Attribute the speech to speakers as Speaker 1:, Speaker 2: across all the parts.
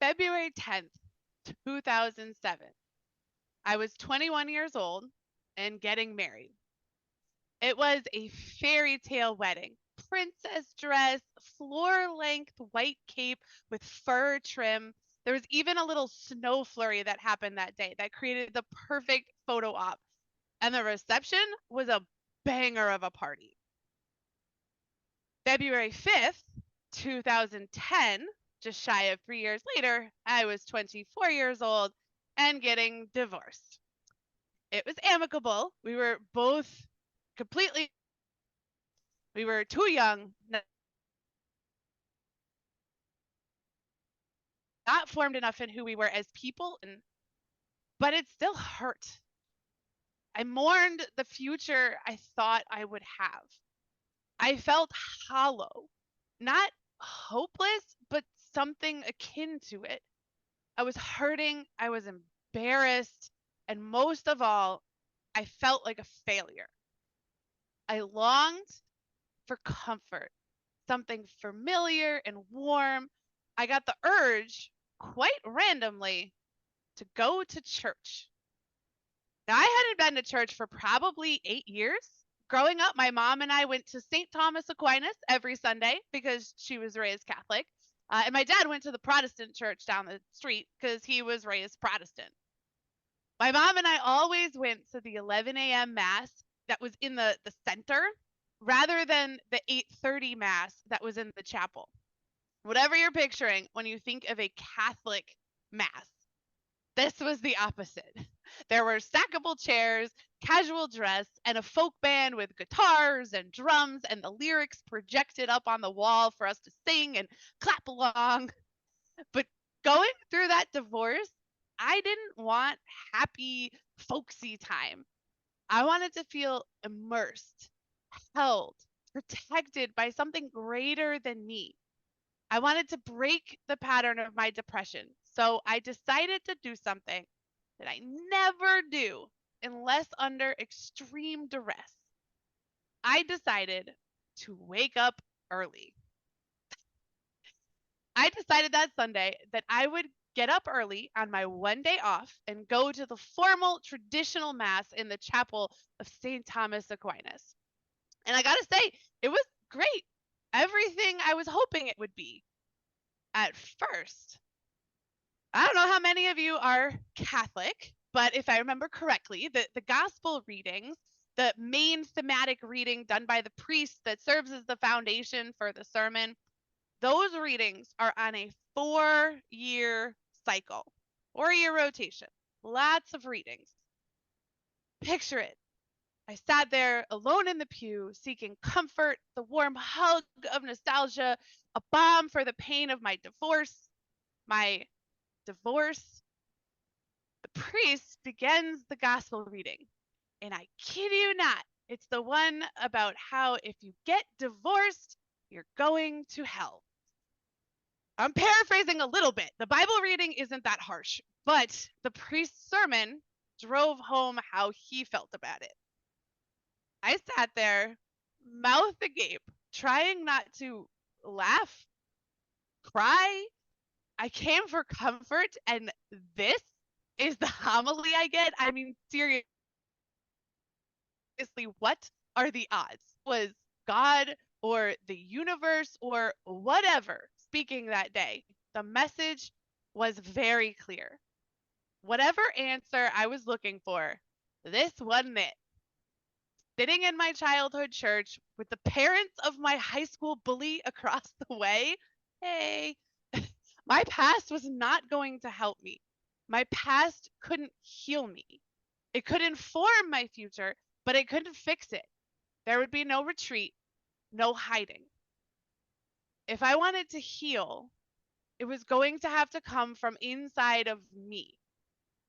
Speaker 1: February 10th, 2007. I was 21 years old and getting married. It was a fairy tale wedding. Princess dress, floor length white cape with fur trim. There was even a little snow flurry that happened that day that created the perfect photo op. And the reception was a banger of a party. February 5th, 2010, just shy of 3 years later, I was 24 years old and getting divorced. It was amicable. We were both completely, we were too young, not formed enough in who we were as people, but it still hurt. I mourned the future I thought I would have. I felt hollow, not hopeless, but something akin to it. I was hurting, I was embarrassed, and most of all, I felt like a failure. I longed for comfort, something familiar and warm. I got the urge, quite randomly, to go to church. Now, I hadn't been to church for probably 8 years. Growing up, my mom and I went to St. Thomas Aquinas every Sunday because she was raised Catholic. And my dad went to the Protestant church down the street because he was raised Protestant. My mom and I always went to the 11 a.m. Mass that was in the center rather than the 8:30 Mass that was in the chapel. Whatever you're picturing when you think of a Catholic Mass, this was the opposite. There were stackable chairs, casual dress, and a folk band with guitars and drums, and the lyrics projected up on the wall for us to sing and clap along. But going through that divorce, I didn't want happy, folksy time. I wanted to feel immersed, held, protected by something greater than me. I wanted to break the pattern of my depression. So I decided to do something that I never do unless under extreme duress. I decided to wake up early. I decided that Sunday that I would get up early on my one day off and go to the formal traditional mass in the chapel of St. Thomas Aquinas. And I gotta say, it was great. Everything I was hoping it would be at first. I don't know how many of you are Catholic, but if I remember correctly, the gospel readings, the main thematic reading done by the priest that serves as the foundation for the sermon, those readings are on a 4-year cycle, 4-year rotation. Lots of readings. Picture it. I sat there alone in the pew, seeking comfort, the warm hug of nostalgia, a balm for the pain of my divorce. My divorce. The priest begins the gospel reading, and I kid you not, it's the one about how if you get divorced, you're going to hell. I'm paraphrasing a little bit. The Bible reading isn't that harsh, but the priest's sermon drove home how he felt about it. I sat there, mouth agape, trying not to laugh, cry. I came for comfort, and this is the homily I get. I mean, seriously, what are the odds? Was God or the universe or whatever speaking that day? The message was very clear. Whatever answer I was looking for, this wasn't it. Sitting in my childhood church with the parents of my high school bully across the way, hey, my past was not going to help me. My past couldn't heal me. It could inform my future, but it couldn't fix it. There would be no retreat, no hiding. If I wanted to heal, it was going to have to come from inside of me.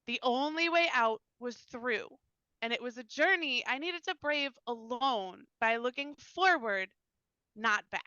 Speaker 1: The only way out was through, and it was a journey I needed to brave alone by looking forward, not back.